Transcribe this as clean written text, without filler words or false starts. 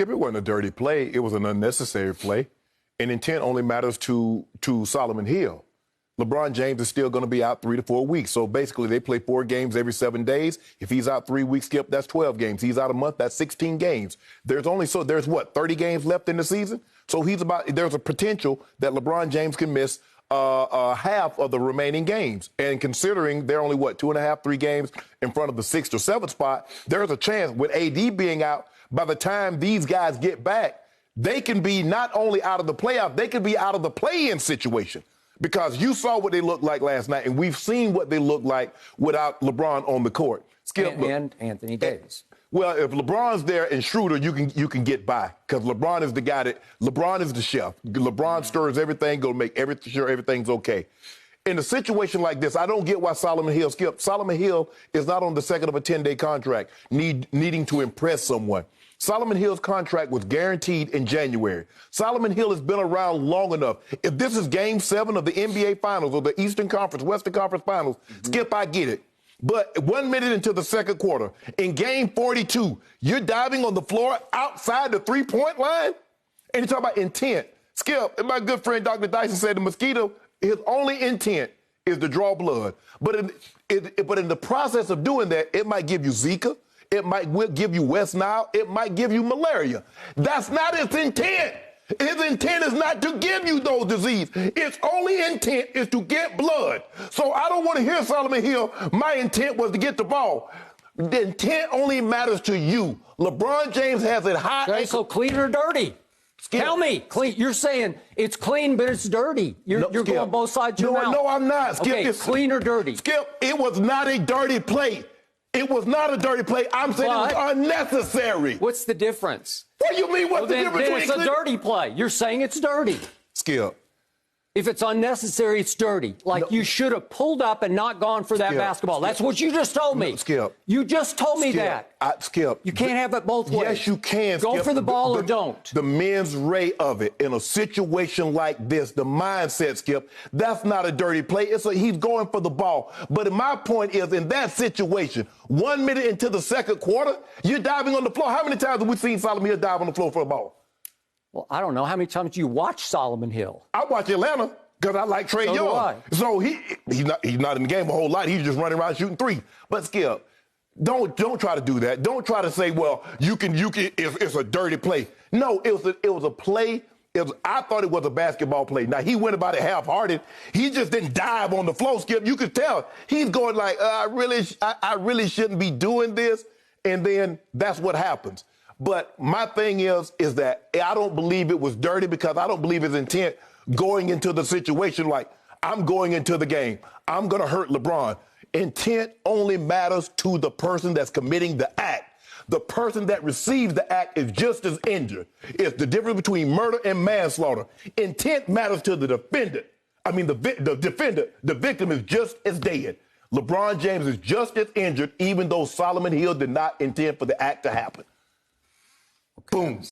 Skip, it wasn't a dirty play. It was an unnecessary play. And intent only matters to Solomon Hill. LeBron James is still going to be out 3 to 4 weeks. So basically, they play 4 games every 7 days. If he's out 3 weeks, Skip, that's 12 games. He's out a month, that's 16 games. There's what, 30 games left in the season? So there's a potential that LeBron James can miss half of the remaining games. And considering they're only, 2.5, 3 games in front of the 6th or 7th spot, there's a chance with AD being out, by the time these guys get back, they can be not only out of the playoff, they can be out of the play-in situation. Because you saw what they looked like last night, and we've seen what they look like without LeBron on the court. Skip, and Anthony Davis. Well, if LeBron's there and Schroeder, you can get by, because LeBron is the guy LeBron is the chef. LeBron stirs everything, go make sure everything's okay. In a situation like this, I don't get why Solomon Hill, Skip. Solomon Hill is not on the second of a 10-day contract, needing to impress someone. Solomon Hill's contract was guaranteed in January. Solomon Hill has been around long enough. If this is Game 7 of the NBA Finals or the Eastern Conference, Western Conference Finals, Skip, I get it. But 1 minute into the second quarter, in Game 42, you're diving on the floor outside the three-point line? And you talk about intent. Skip, and my good friend Dr. Dyson said the mosquito, his only intent is to draw blood. But in the process of doing that, it might give you Zika. It might give you West Nile. It might give you malaria. That's not his intent. His intent is not to give you those diseases. Its only intent is to get blood. So I don't want to hear Solomon Hill, my intent was to get the ball. The intent only matters to you. LeBron James has it high. Okay, so clean or dirty? Skip. Tell me, clean. You're saying it's clean, but it's dirty. You're going both sides of your mouth. No, I'm not. Skip, okay, clean or dirty? Skip, it was not a dirty play. It was not a dirty play. I'm saying it was unnecessary. What's the difference? What do you mean? What's the difference? Then it's a dirty play. You're saying it's dirty. Skip. If it's unnecessary, it's dirty. Like you should have pulled up and not gone for that basketball. Skip. That's what you just told me. No, Skip. You just told me that. Skip. You can't have it both ways. Yes, you can. Go Skip. for the ball or don't. The mens rea of it in a situation like this, the mindset, Skip, that's not a dirty play. He's going for the ball. But my point is, in that situation, 1 minute into the second quarter, you're diving on the floor. How many times have we seen Solomon Hill dive on the floor for a ball? Well, I don't know. How many times do you watch Solomon Hill? I watch Atlanta because I like Trae Young. So he's not in the game a whole lot. He's just running around shooting three. But Skip, don't try to do that. Don't try to say, well, you can. It's a dirty play. No, it was a play. I thought it was a basketball play. Now, he went about it half-hearted. He just didn't dive on the floor, Skip. You could tell. He's going like, I really shouldn't be doing this. And then that's what happens. But my thing is that I don't believe it was dirty, because I don't believe his intent going into the situation like, I'm going into the game, I'm going to hurt LeBron. Intent only matters to the person that's committing the act. The person that receives the act is just as injured. It's the difference between murder and manslaughter. Intent matters to the defendant. I mean, the defendant, the victim is just as dead. LeBron James is just as injured, even though Solomon Hill did not intend for the act to happen. Boom.